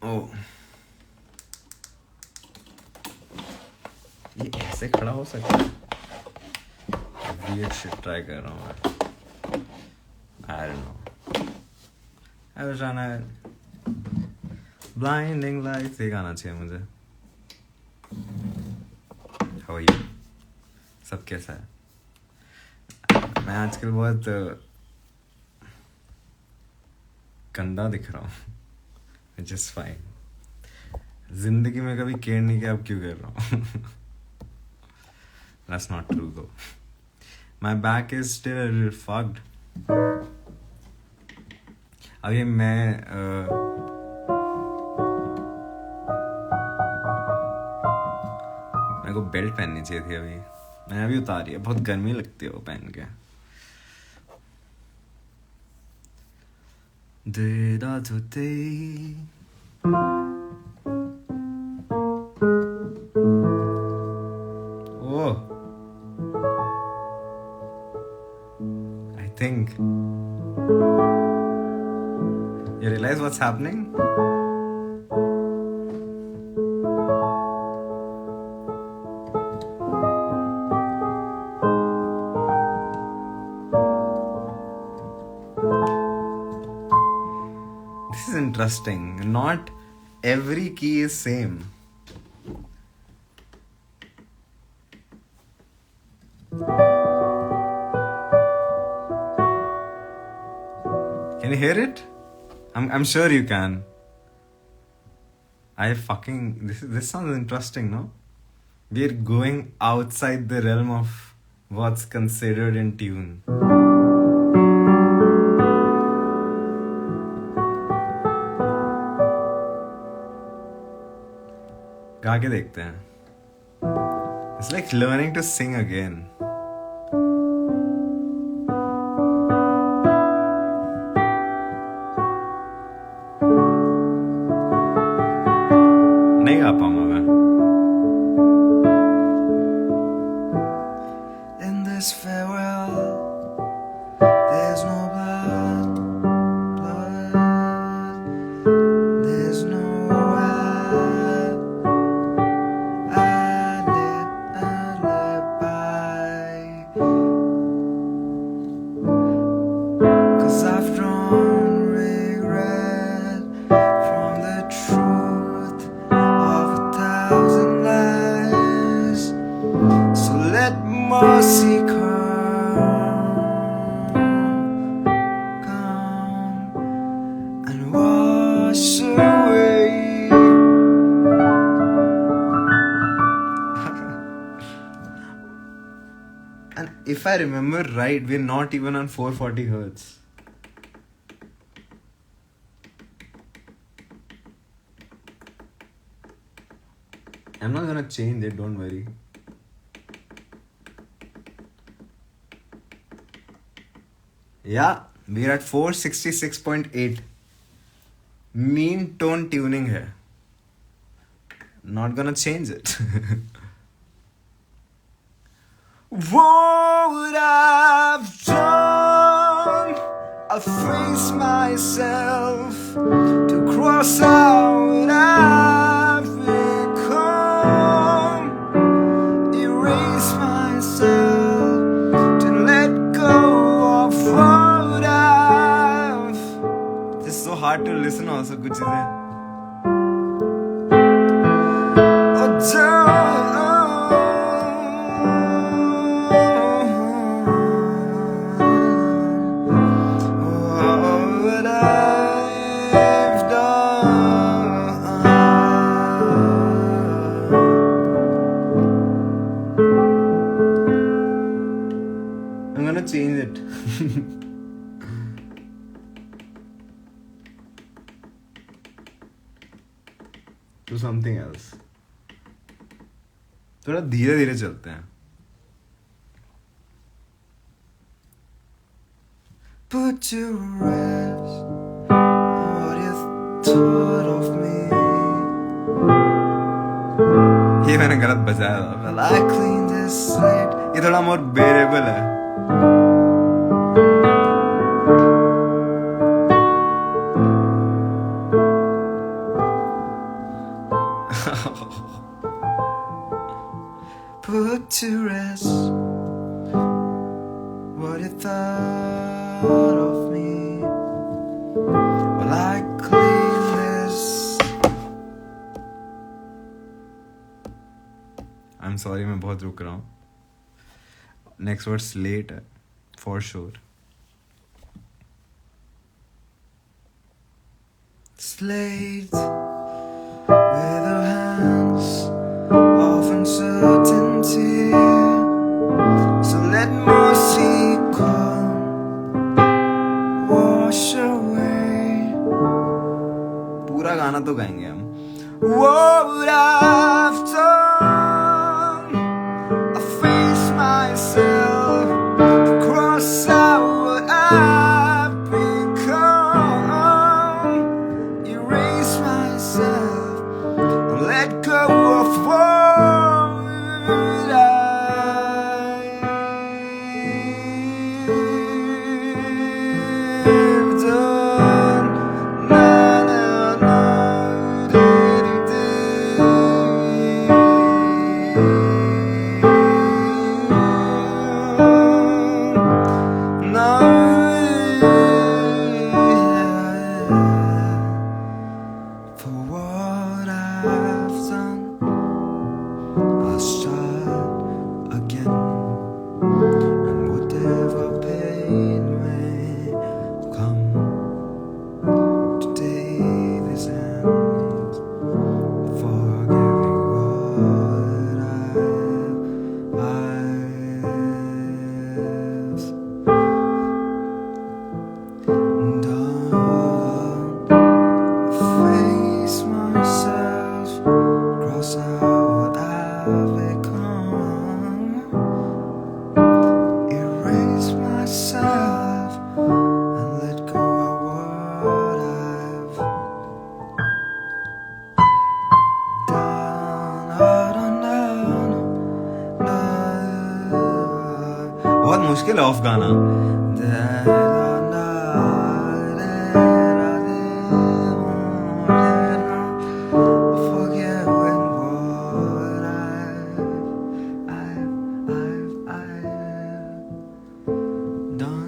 ओ, ये ऐसे खड़ा हो सकता है? Weird shit try कर रहा हूँ मैं. I don't know. I was trying to blinding lights ये गाना चाहिए मुझे. How are you? सब कैसा है? मैं आजकल बहुत गंदा दिख रहा हूँ. Which is fine. जिंदगी में कभी केयर नहीं किया, अब क्यों कर रहा हूँ? That's not true though. My back is still a little fucked. अभी मैं मेरे को बेल्ट पहननी चाहिए थी अभी. मैंने अभी उतारी है, बहुत गर्मी लगती है वो पहन के. Oh, I think you realize what's happening? This is interesting. Not every key is same. Can you hear it? I'm sure you can. This sounds interesting, no? We're going outside the realm of what's considered in tune. गा के देखते हैं. It's like learning to sing again. नहीं गा पाऊंगा मैं. In this farewell, there's no blood. There's no alibi. 'Cause I've drawn regret from the truth of 1,000 lies. So let mercy come and wash away. And if I remember right, we're not even on 440 hertz. I'm not gonna change it, don't worry. Yeah, we're at 466.8. Mean tone tuning है. Not gonna change it. What I've done, I'll face myself to cross out what I've become, erase myself to let go of what I've. This is so hard to listen also, कुछ चीजें. I'm gonna change it. To something else. थोड़ा धीरे धीरे चलते हैं. Put to rest what you thought of me. ये मैंने गलत बजाया था. Well, I cleaned this slate. ये थोड़ा more bearable है. thought of me. Well, I clean this. I'm sorry, मैं बहुत रुक रहा हूँ. Next word slate है, for sure. Slate with her hands of uncertainty. So let mercy come wash away. पूरा गाना तो गाएंगे हम. What would I've done? I face myself, cross out what I've become, erase myself, and let go of what I've done. Na, na, na, do, do, do. No, for what I've done, I'll start again, and whatever pain may come, today this ends, forgiving what I've done. Face myself, cross out what I've become, erase myself, and let go of what I've done. बहुत मुश्किल है of गाना. Forgetting what I've done.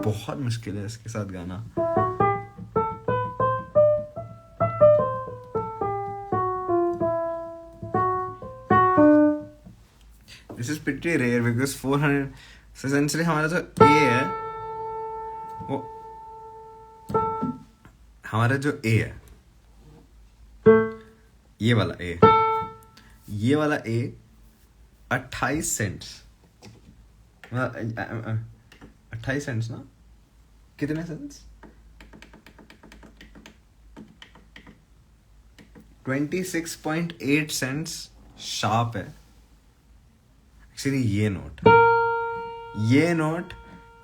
बहुत मुश्किल है इसके साथ गाना. This is pretty rare because 400. So essentially हमारा जो A है वो हमारा जो A है, ये वाला A 28 सेंट्स. 28 सेंट्स ना, कितने सेंट्स? 26.8 सेंट्स शार्प है. एक्चुअली ये नोट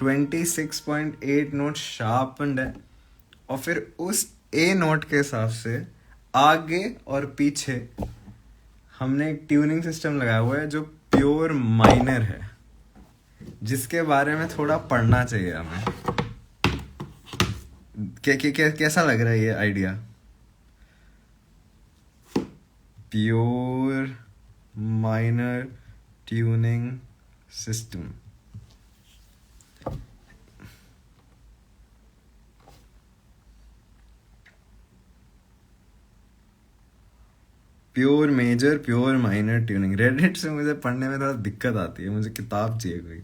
26.8 नोट शार्पन्ड है, और फिर उस ए नोट के हिसाब से आगे और पीछे हमने एक ट्यूनिंग सिस्टम लगाया हुआ है जो प्योर माइनर है, जिसके बारे में थोड़ा पढ़ना चाहिए हमें. कैसा लग रहा है ये idea? Pure minor tuning system. Pure major pure minor tuning. Reddit से मुझे पढ़ने में थोड़ा दिक्कत आती है, मुझे किताब चाहिए कोई.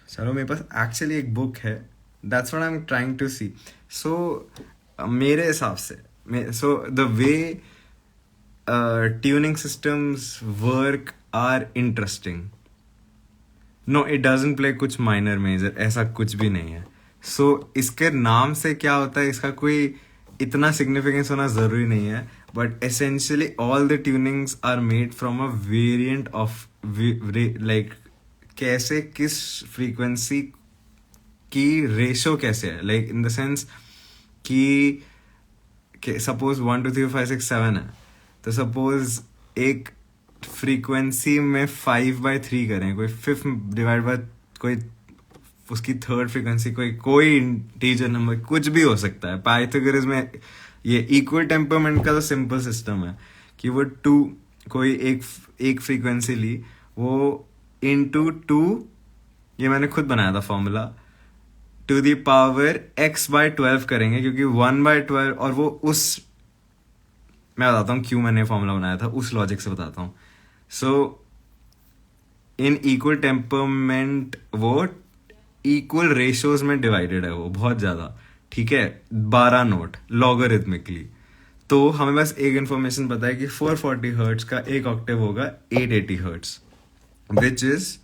चलो मेरे पास एक्चुअली एक बुक है, that's what I am trying to see. So मेरे हिसाब से so the way tuning systems work are interesting. No, it doesn't play कुछ माइनर मेजर, ऐसा कुछ भी नहीं है. सो इसके नाम से क्या होता है, इसका कोई इतना सिग्निफिकेंस होना जरूरी नहीं है, but essentially all the tunings are made from a variant of like कैसे किस फ्रीक्वेंसी की रेशो कैसे है, लाइक इन द सेंस कि सपोज 1 2 3 4 5 6 7 है, तो सपोज एक फ्रीक्वेंसी में 5/3 करें, कोई 5th डिवाइड बाय कोई उसकी 3rd फ्रीक्वेंसी, कोई इंटीजर नंबर कुछ भी हो सकता है. पाइथागोरस में ये इक्वल टेम्परमेंट का तो सिंपल सिस्टम है कि वो कोई एक फ्रीक्वेंसी ली, वो इनटू 2, ये मैंने खुद बनाया था formula, to the power x/12 करेंगे, क्योंकि 1/12, और वो उस, मैं बताता हूँ क्यों मैंने फॉर्मूला बनाया था, उस लॉजिक से बताता हूँ. सो इन इक्वल टेम्परमेंट वो इक्वल रेशियोज में डिवाइडेड है, वो बहुत ज्यादा, ठीक है, 12 नोट लॉगरिथमिकली. तो हमें बस एक इन्फॉर्मेशन पता है कि 440 हर्ट्ज का एक ऑक्टेव होगा 880 hertz, which is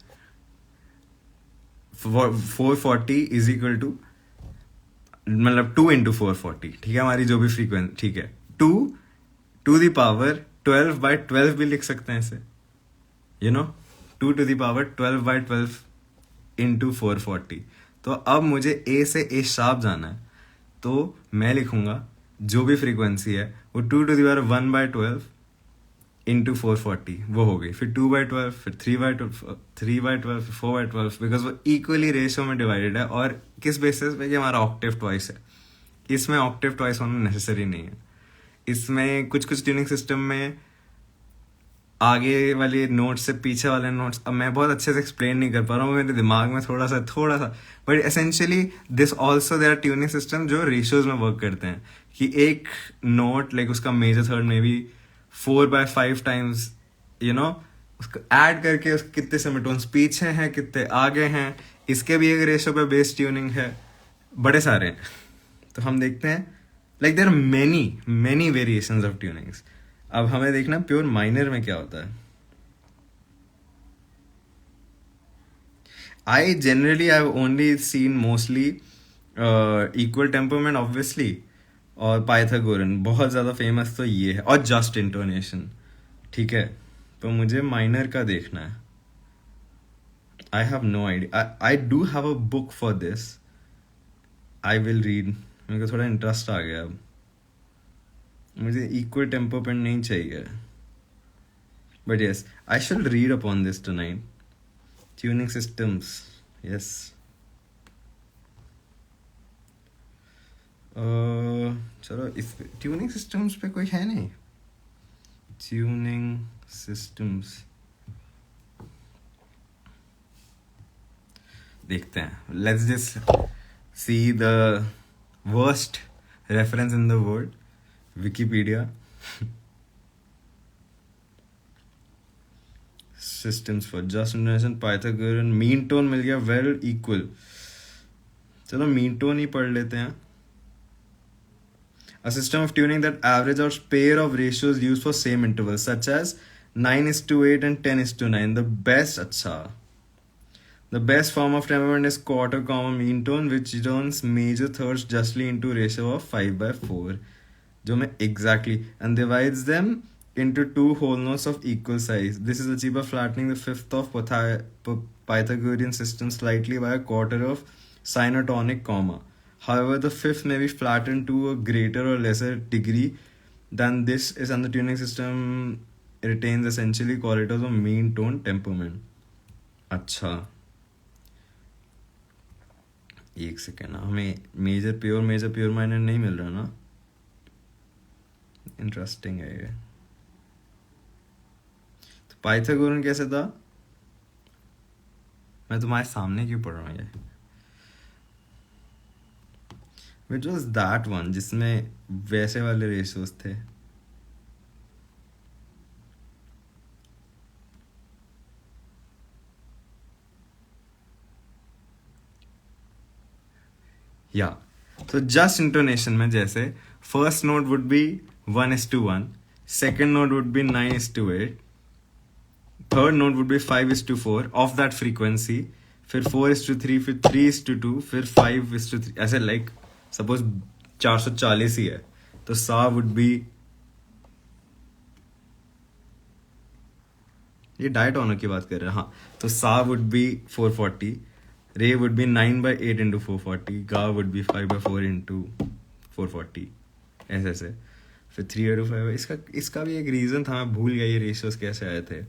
440 is equal to, मतलब 2 इंटू 440, ठीक है, हमारी जो भी फ्रीक्वेंसी, ठीक है, 2 टू द पावर 12/12 भी लिख सकते हैं इसे, 2 टू द पावर 12/12 इंटू 440. तो अब मुझे ए से ए शार्प जाना है, तो मैं लिखूंगा जो भी फ्रीक्वेंसी है वो 2 टू द पावर 1/12 इंटू 440, वो हो गई. फिर 2/12, फिर 3/12, फिर 4/12, बिकॉज वो इक्वली रेशियो में डिवाइडेड है. और किस बेसिस पे कि हमारा ऑक्टेव ट्वाइस है, इसमें ऑक्टेव ट्वाइस होना नेसेसरी नहीं है. इसमें कुछ ट्यूनिंग सिस्टम में आगे वाले नोट्स से पीछे वाले नोट्स, अब मैं बहुत अच्छे से एक्सप्लेन नहीं कर पा रहा हूँ, मेरे दिमाग में थोड़ा सा, but essentially this also there tuning system जो रेशियोज में वर्क करते हैं, कि एक नोट लाइक उसका मेजर थर्ड में भी 4/5 टाइम्स, उसको ऐड करके उसके कितने सेमीटोन्स पीछे हैं, कितने आगे हैं, इसके भी एक रेशियो पे बेस ट्यूनिंग है, बड़े सारे हैं. तो हम देखते हैं like there are many variations of tunings. अब हमें देखना प्योर माइनर में क्या होता है. I generally have only seen mostly equal temperament obviously, और पाइथागोरन बहुत ज़्यादा फेमस तो ये है, और जस्ट इंटोनेशन, ठीक है. तो मुझे माइनर का देखना है. I have no idea. I do have a book for this. I will read. मेरे को थोड़ा इंटरेस्ट आ गया अब. मुझे इक्वल टेम्परमेंट नहीं चाहिए, but yes I should read upon this tonight. Tuning systems, yes. चलो इस ट्यूनिंग सिस्टम्स पे कोई है नहीं. ट्यूनिंग सिस्टम्स देखते हैं. Let's just see the worst reference in the world, Wikipedia. Systems for just intonation, Pythagorean, mean tone मिल गया, वेल इक्वल. चलो मीन टोन ही पढ़ लेते हैं. A system of tuning that average out pair of ratios used for same intervals, such as 9:8 and 10:9. The best form of temperament is quarter comma mean tone, which turns major thirds justly into ratio of 5/4, जो मैं exactly, and divides them into two whole notes of equal size. This is achieved by flattening the fifth of Pythagorean system slightly by a quarter of sinotonic comma. However, the fifth may be flattened to a greater or lesser degree than this is, and the tuning system retains essentially qualities of mean tone temperament. अच्छा, एक second, हमें major pure minor नहीं मिल रहा ना. Interesting है ये. तो Pythagorean कैसे था, मैं तुम्हारे सामने क्यों पढ़ रहा हूँ ये. Which was that one जिसमें वैसे वाले रेशियोज थे. या तो जस्ट इंटोनेशन में जैसे first note would be 1:1, second note would be 9:8, third note would be 5:4 of that frequency, फिर 4:3, फिर 3:2, फिर 5:3, ऐसे लाइक सपोज 440 ही है तो सा वुड बी, ये डायटोनो की बात कर रहे हैं. हाँ, तो सा वुड बी 440, रे वुड बी 9/8 इंटू 440, गा वुड बी 5/4 इंटू 440, ऐसे. फिर 3/5. इसका भी एक रीजन था, मैं भूल गया ये रेशियोज कैसे आए थे.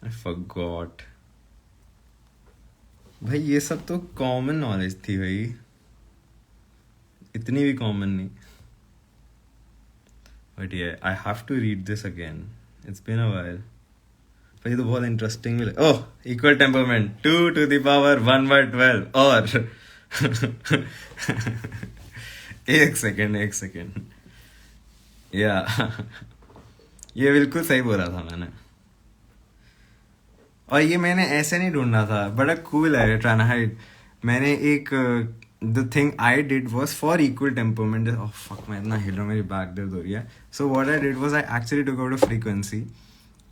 I forgot. भाई ये सब तो कॉमन नॉलेज थी भाई, इतनी भी कॉमन नहीं. But yeah, I have to read this again. It's been a while. पर ये तो बहुत इंटरेस्टिंग भी लगा. ओह, equal temperament 2 to the power 1/12 और एक सेकेंड या ये बिल्कुल सही बोला था मैंने. और ये मैंने ऐसे नहीं ढूंढना था. बड़ा कूल है ट्रानाहाइड. मैंने एक the thing I did was for equal temperament. Oh fuck, मैं इतना हिल रहा हूँ, मेरी बैक दर्द हो रही है. So what I did was I actually took out a frequency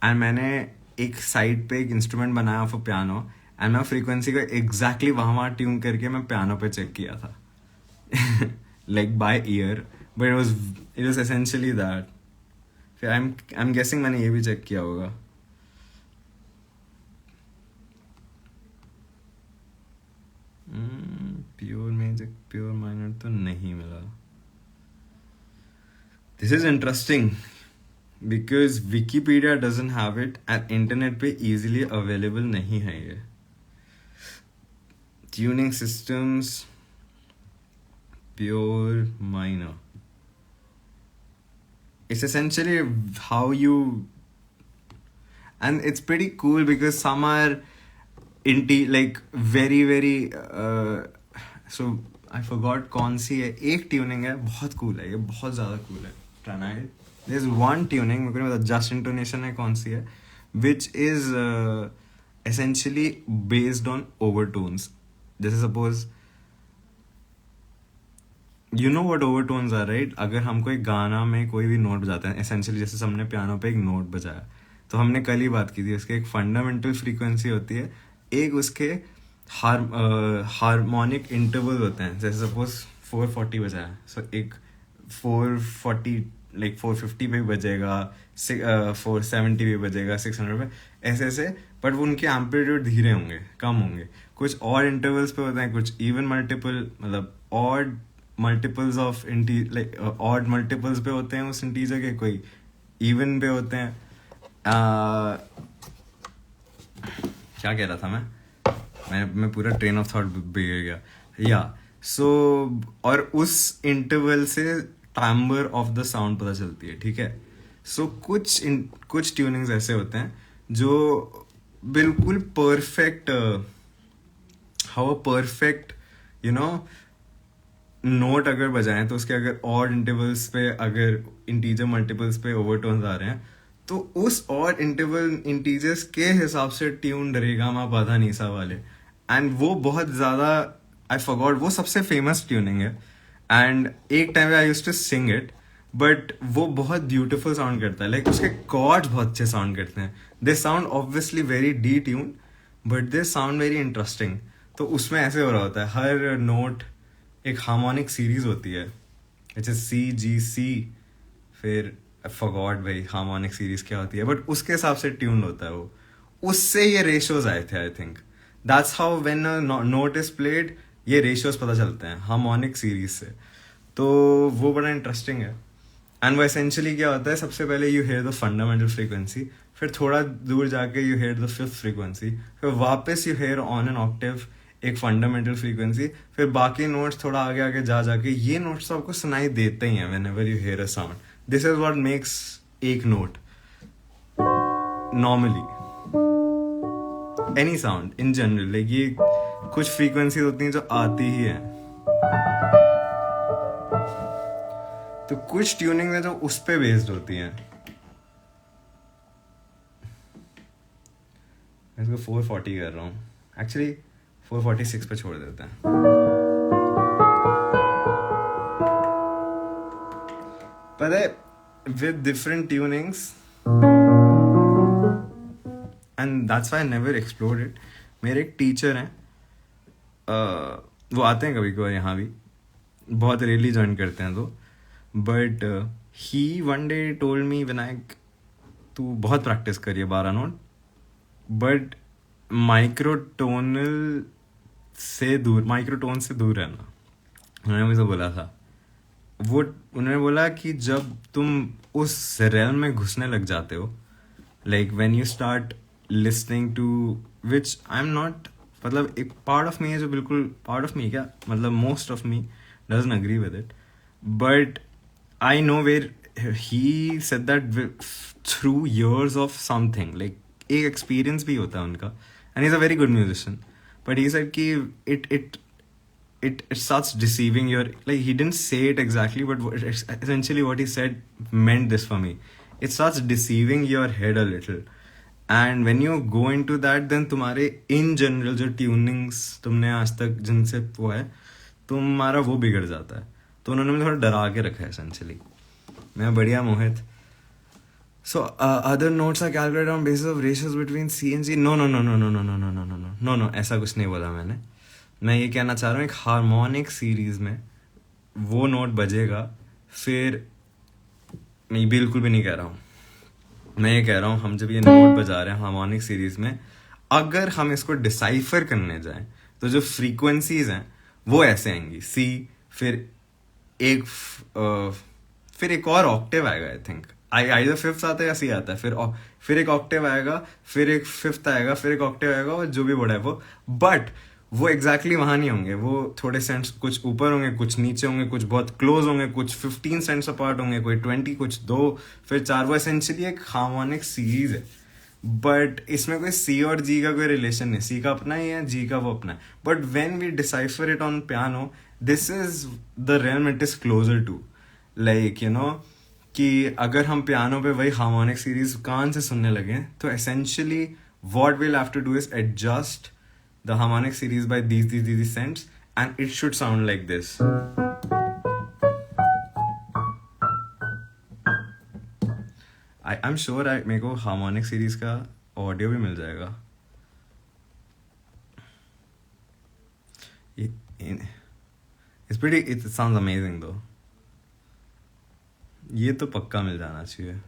and मैंने एक साइड पे एक इंस्ट्रूमेंट बनाया फॉर पियानो एंड मैं फ्रीक्वेंसी को एग्जैक्टली वहाँ ट्यून करके मैं पियानो पे चेक किया था. Like by year, but it was essentially that. फिर आई एम गेसिंग मैंने ये भी चेक किया होगा. प्योर म्यूजिक प्योर माइनर तो नहीं मिला. This is interesting because Wikipedia doesn't have it and internet पे इजीली अवेलेबल नहीं है ये. Tuning systems pure minor. It's essentially how you, and it's pretty cool because some are like very so I forgot कौन सी है. एक tuning है बहुत cool है, ये बहुत ज़्यादा कूल है. ट्रानाइड there's one tuning, मेरे को नहीं पता जस्ट इंटोनेशन है कौन सी है, which is essentially based on overtones. जैसे suppose you know what overtones are, right? अगर हम कोई गाना में कोई भी नोट बजाते हैं, essentially जैसे हमने पियानो पे एक नोट बजाया, तो हमने कल ही बात की थी उसके एक फंडामेंटल फ्रीक्वेंसी होती है, एक उसके हार्मोनिक इंटरवल होते हैं. जैसे सपोज 440 बजाया, सो एक 440 लाइक 450 पे बजेगा, 470 पे बजेगा, 600 पे, ऐसे. बट वो उनके एम्पलीट्यूड धीरे होंगे, कम होंगे. कुछ और इंटरवल्स पे होते हैं, कुछ इवन मल्टीपल मतलब odd multiples of like odd multiples पे होते हैं उस इंटीजर के, कोई इवन पे होते हैं. क्या कह रहा था मैं पूरा ट्रेन ऑफ थॉट बिगड़ गया. या सो और उस इंटरवल से टाइम्बर ऑफ द साउंड पता चलती है. ठीक है. सो कुछ ट्यूनिंग्स ऐसे होते हैं जो बिल्कुल perfect, how perfect you know note अगर बजाएं तो उसके अगर ऑड इंटरवल्स पे, अगर इंटीजर मल्टीपल्स पे ओवरटोन्स आ रहे हैं, तो उस ऑड इंटरवल इंटीजर्स के हिसाब से ट्यून रे गा पा धा नी सा वाले. एंड वो बहुत ज़्यादा, आई फॉरगॉट, वो सबसे फेमस ट्यूनिंग है. एंड एक time I used to sing it, but वो बहुत ब्यूटीफुल साउंड करता है. लाइक उसके कॉर्ड्स बहुत अच्छे साउंड करते हैं. They sound obviously very detune, but they sound very interesting. तो उसमें ऐसे हो रहा होता है, हर नोट एक हार्मोनिक सीरीज होती है, जैसे सी जी सी, फिर फॉरगॉट भाई हार्मोनिक सीरीज क्या होती है, बट उसके हिसाब से ट्यून होता है वो. उससे ये रेशियोज आए थे. I think that's how when not is played ये रेशियोज पता चलते हैं हार्मोनिक सीरीज से. तो वो बड़ा इंटरेस्टिंग है. एंड वो एसेंशियली क्या होता है, सबसे पहले you hear the fundamental frequency, फिर थोड़ा दूर जाके you hear the fifth frequency, फिर वापस you hear on an octave एक फंडामेंटल फ्रीक्वेंसी, फिर बाकी नोट्स थोड़ा आगे आगे जाके ये नोट्स तो आपको सुनाई देते ही हैं whenever you hear a sound. This is what makes एक note normally any sound in general. Like ये कुछ फ्रीक्वेंसी होती हैं जो आती ही हैं, तो कुछ ट्यूनिंग है जो उस पे बेस्ड होती हैं. मैं इसको 440 कर रहा हूँ, एक्चुअली 446 पे छोड़ देते हैं. पर with different tunings, and that's why I never explored it. मेरे एक टीचर हैं, वो आते हैं कभी कभार यहाँ भी, बहुत रेयरली ज्वाइन करते हैं तो, but he one day told me, Vinayak तू बहुत प्रैक्टिस करिए 12 नोट, बट माइक्रोटोन से दूर रहना. उन्होंने मुझे बोला था. वो उन्होंने बोला कि जब तुम उस रेल में घुसने लग जाते हो, like when you start listening to which I am not, मतलब एक पार्ट ऑफ मी है जो बिल्कुल पार्ट ऑफ मी क्या मतलब most of me doesn't agree with it, but I know where he said that through years of something, like एक experience भी होता है उनका, and he's a very good musician, but he said कि it starts deceiving your, like he didn't say it exactly, but essentially what he said meant this for me. It starts deceiving your head a little, and when you go into that, then तुम्हारे in general जो tunings तुमने आज तक जिनसे वो है, तुम्हारा वो बिगड़ जाता है. तो उन्होंने मुझे थोड़ा डरा के रखा है essentially. मैं बढ़िया मोहित. So other notes are calculated on basis of ratios between C and G. No, ऐसा कुछ नहीं बोला मैंने. मैं ये कहना चाह रहा हूँ एक हार्मोनिक सीरीज में वो नोट बजेगा, फिर मैं बिल्कुल भी नहीं कह रहा हूँ, मैं ये कह रहा हूँ हम जब ये नोट बजा रहे हैं हार्मोनिक सीरीज में, अगर हम इसको डिसाइफर करने जाएं तो जो फ्रीक्वेंसीज हैं वो ऐसे आएंगी. सी, फिर एक और ऑक्टेव आएगा. आई थिंक आइदर फिफ्थ आता है या सी आता है, फिर एक ऑक्टेव आएगा, फिर एक फिफ्थ आएगा, फिर एक ऑक्टेव आएगा, और जो भी बोला है वो, बट वो एग्जैक्टली वहां नहीं होंगे. वो थोड़े सेंट्स कुछ ऊपर होंगे, कुछ नीचे होंगे, कुछ बहुत क्लोज होंगे, कुछ 15 सेंट्स अपार्ट होंगे, कोई 20, कुछ 2, फिर 4. वो एसेंशियली एक हार्मोनिक सीरीज है, बट इसमें कोई सी और जी का कोई रिलेशन नहीं. सी का अपना ही है, जी का वो अपना है. But when we decipher it on piano, this is the realm it is closer to, like you know, कि अगर हम पियानो पे वही हार्मोनिक सीरीज कान से सुनने लगे, तो essentially what we'll have to do is adjust the harmonic series by these cents, and it should sound like this. I'm sure मेरे को harmonic series का audio भी मिल जाएगा. It sounds amazing though. ये तो पक्का मिल जाना चाहिए.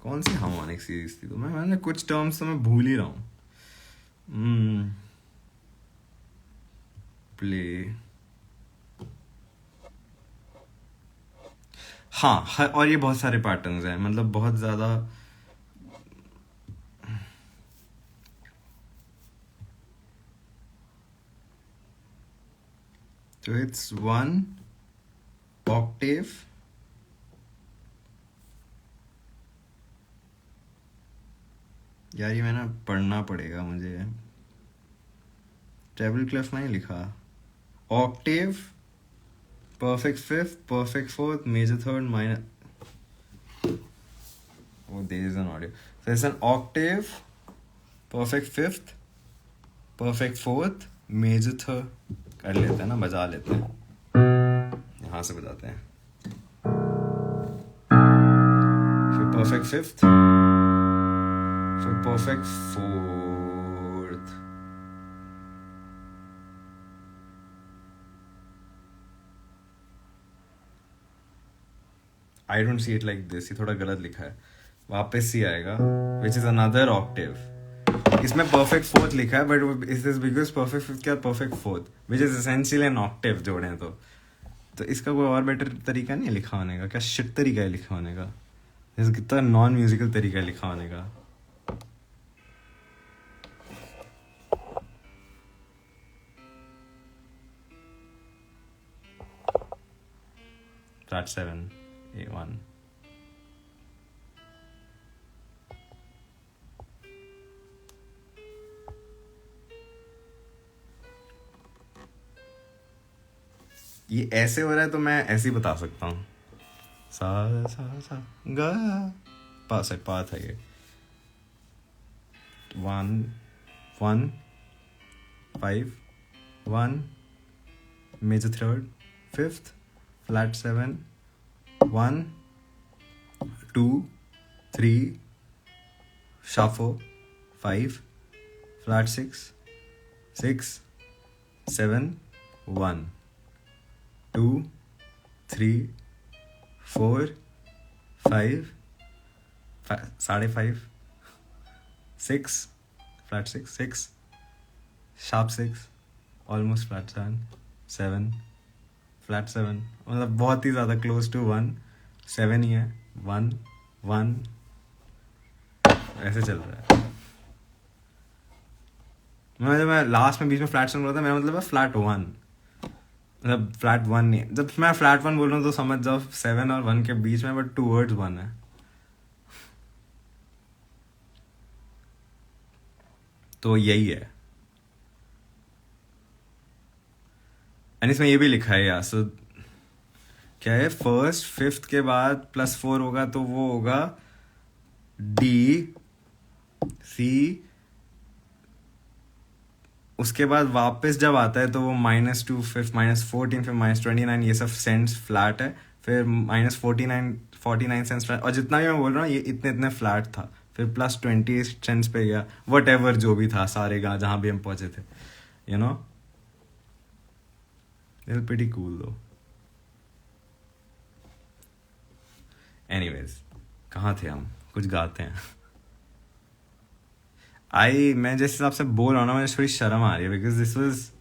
कौन सी हार्मोनिक सीरीज थी? तो मैंने कुछ टर्म्स तो मैं भूल ही रहा हूँ. प्ले, हाँ, और ये बहुत सारे पैटर्न्स हैं, मतलब बहुत ज्यादा. तो इट्स 1 octave, यार ये मैंने पढ़ना पड़ेगा मुझे. ट्रेबल क्लेफ नहीं लिखा. Octave, perfect fifth, perfect fourth, major third, minor. Oh, there is an audio. So it's an octave, perfect fifth, perfect fourth, major third. कर लेते हैं ना, बजा लेते हैं. यहाँ से बजाते हैं. फिर perfect fifth, फिर perfect fourth. I don't see it like this. ये थोड़ा गलत लिखा है. वापस ही आएगा, which is another octave. इसमें perfect fourth लिखा है, but is this because perfect fifth क्या perfect fourth, which is essentially an octave जोड़े हैं तो इसका कोई और बेटर तरीका नहीं है लिखा होने का? क्या शिट तरीका है लिखा होने का? जैसे कितना नॉन म्यूजिकल तरीका है लिखा होने का. Flat 7, A1. ये ऐसे हो रहा है तो मैं ऐसे ही बता सकता हूँ. सा सा सा गा पा था ये. 1 1 5 1 major third fifth, flat 7 1 2 3 shuffle 5 flat 6 6 7 1 2 3 4 5 5.5 6 flat 6 6 sharp 6 almost flat 7 7 flat 7, मतलब बहुत ही ज़्यादा close to 1 7 ही है. 1 1 ऐसे चल रहा है. जब मैं लास्ट में बीच में फ्लैट सुन रहा था, मेरा मतलब है फ्लैट 1, मतलब फ्लैट 1 नहीं, जब मैं फ्लैट 1 बोल रहा हूँ तो समझ जाओ 7 और 1 के बीच में, बट टूवर्ड्स 1 है। तो यही है। एंड इसमें ये भी लिखा है यार, सो क्या है, फर्स्ट फिफ्थ के बाद +4 होगा तो वो होगा D, C, उसके बाद वापस जब आता है तो वो -2 फिर -14 फिर -29, ये सब सेंट्स फ्लैट है, फिर -49 सेंट्स फ्लैट, और जितना भी मैं बोल रहा हूँ ये इतने इतने फ्लैट था, फिर +20 सेंट्स पे गया, वट एवर जो भी था, सारे गाँव जहाँ भी हम पहुंचे थे, you know, it's pretty cool दो। एनीवेज, कहाँ थे हम, कुछ गाते हैं। मैं जिस हिसाब से बोल रहा हूँ ना, मुझे थोड़ी शर्म आ रही है, because this was,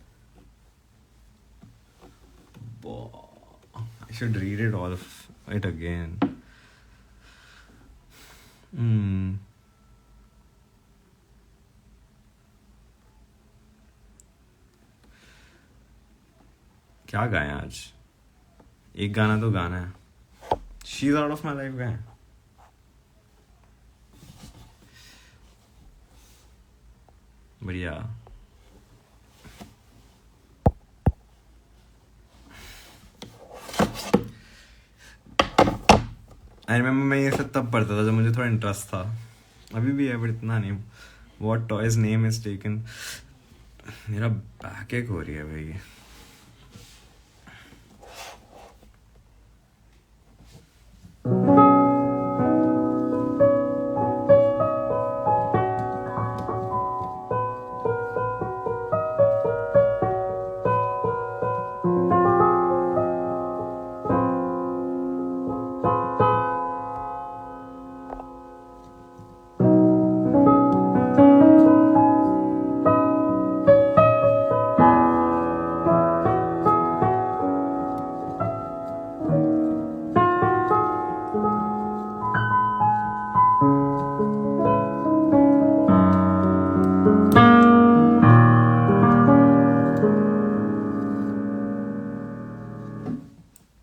I should read it all it again. क्या गाएं आज, एक गाना तो गाना है, she is out of my life गाएं। बढ़िया। आई रिमेम्बर मैं ये सब तब पढ़ता था जब मुझे थोड़ा इंटरेस्ट था, अभी भी है बट इतना नहीं। What toys name is taken, मेरा बैक एक हो रही है भाई।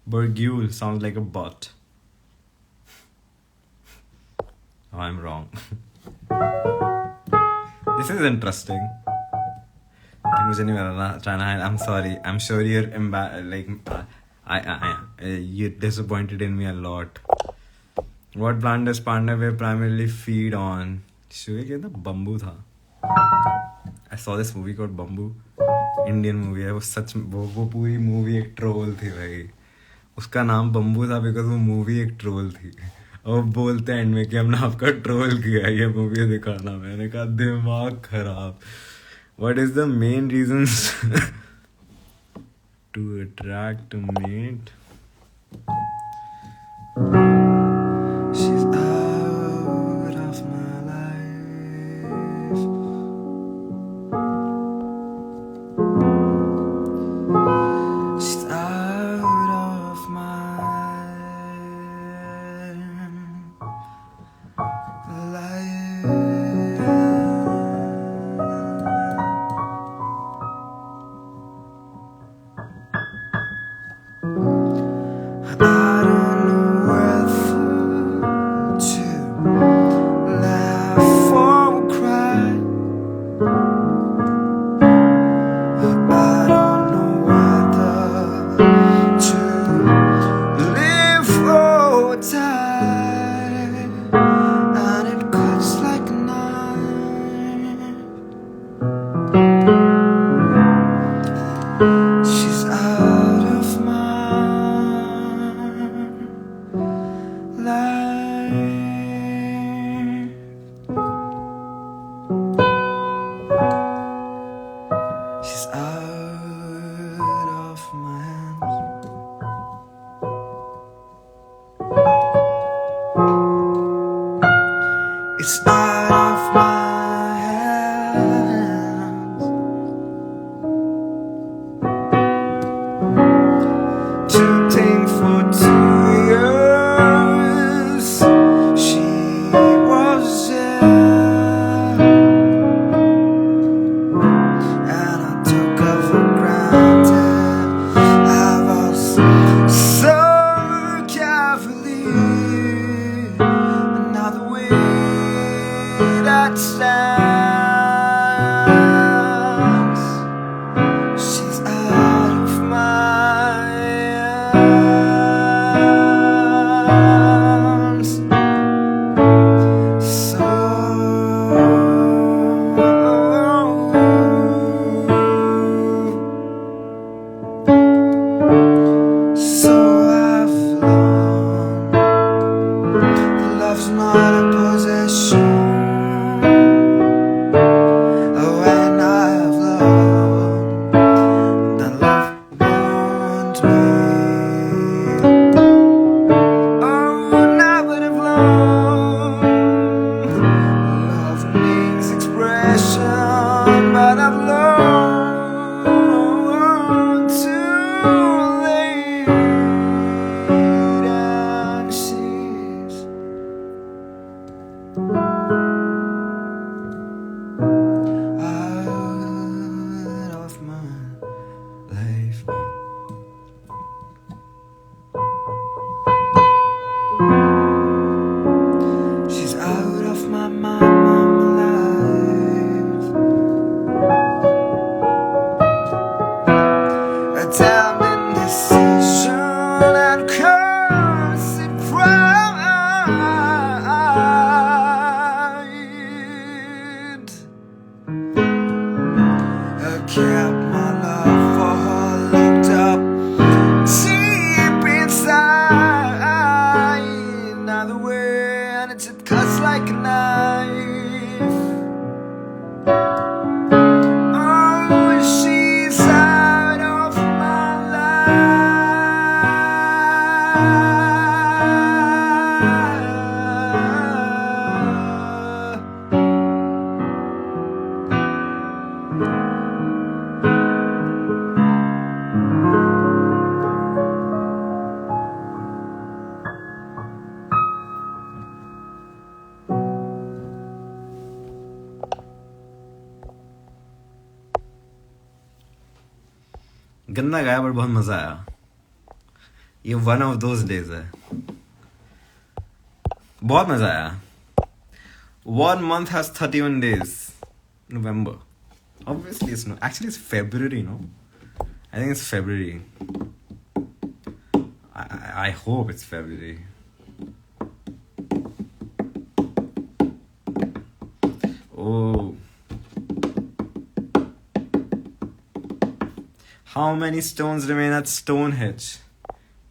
Burgule sounds like a bot. Oh, I'm wrong. This is interesting. मुझे नहीं बताना चाहना है. I'm sorry. I'm sure you're you're disappointed in me a lot. What plant does panda bear primarily feed on? शुरू क्या था? बम्बू था. I saw this movie called Bamboo. Indian movie है वो, सच वो पूरी मूवी एक ट्रोल थी भाई. उसका नाम बम्बू था बिकॉज वो मूवी एक ट्रोल थी, और बोलते हैं एंड में कि हमने आपका ट्रोल किया, ये मूवी दिखाना. मैंने कहा दिमाग खराब. What is the main reason to attract mate? She's out of my life. She's out of my life. I don't know where गंदा गाया बट बहुत मजा आया. ये वन ऑफ दोज डेज है. बहुत मजा आया. 1 month has 31 days. November. Obviously it's no. Actually it's February, no? I think it's February. I hope it's February. Oh. How many stones remain at Stonehenge?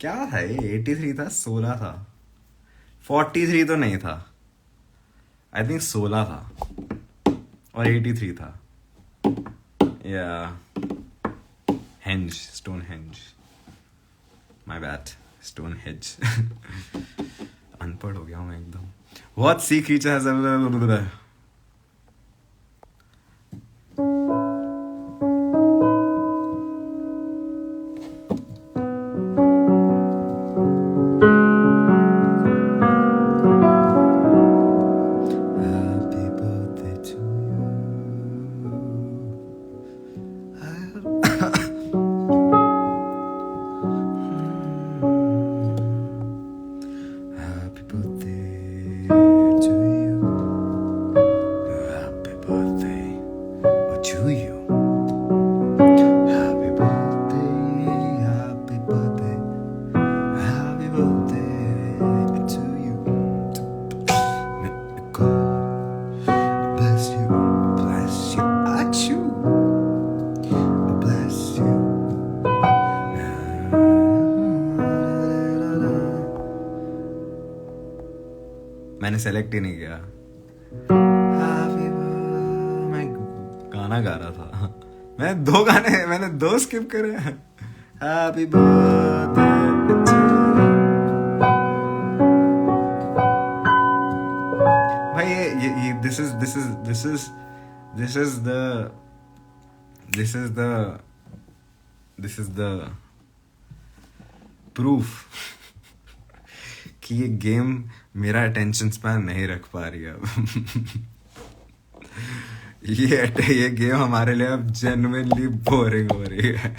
क्या था ये? 83 था, 16 था. 43 तो नहीं था. I think 16 था. और 83 था. Yeah. Henge. Stonehenge. My bad. Stonehenge. अनपढ़ हो गया हूँ मैं एकदम. What sea creature has मैंने सेलेक्ट ही नहीं किया. मैं गाना गा रहा था. मैंने दो स्किप करे. हैप्पी बर्थडे भाई. ये this is the proof कि ये गेम मेरा अटेंशन स्पैन नहीं रख पा रही है अब. ये गेम हमारे लिए अब जेन्युइनली बोरिंग हो रही है.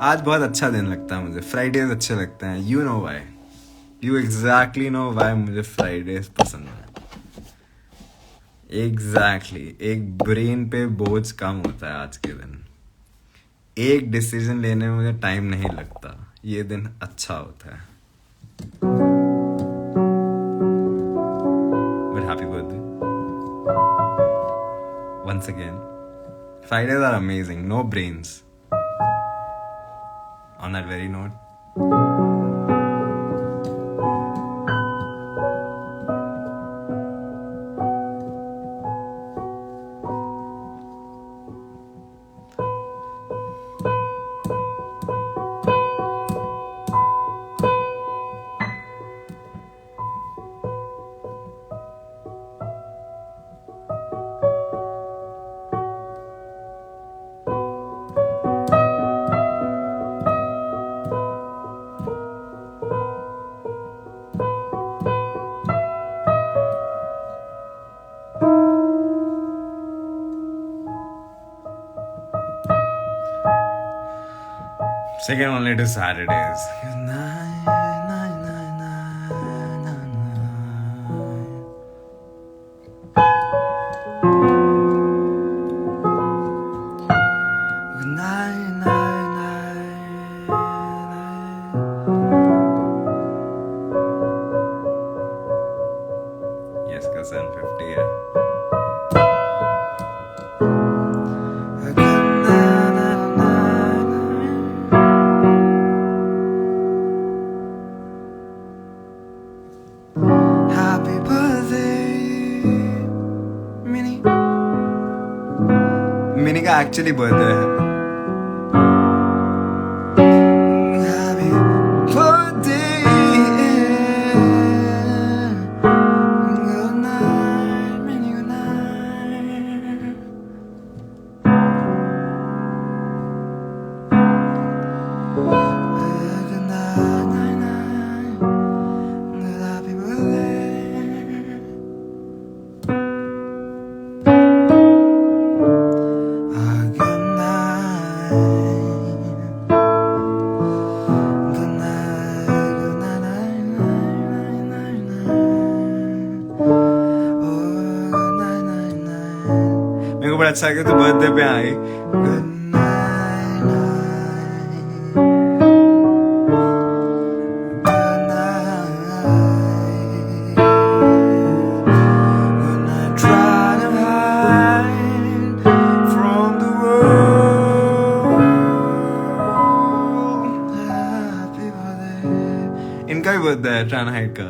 आज बहुत अच्छा दिन लगता है मुझे. फ्राइडेज अच्छे लगते हैं. You know why. You exactly know why मुझे फ्राइडेज पसंद है. एग्जैक्टली. एक ब्रेन पे बोझ कम होता है आज के दिन. एक डिसीजन लेने में मुझे टाइम नहीं लगता. ये दिन अच्छा होता है. But happy birthday once again. Fridays are amazing. No brains. On that very note, second only to Saturdays. Yes, because 7:50 है. मिनी का एक्चुअली बर्थडे है. Happy birthday. Good night, Minnie, good night. अच्छा कि तू बर्थडे पे आई Good night, Good night, try to hide from the world Happy birthday इनका भी birthday है ट्राई हाइड का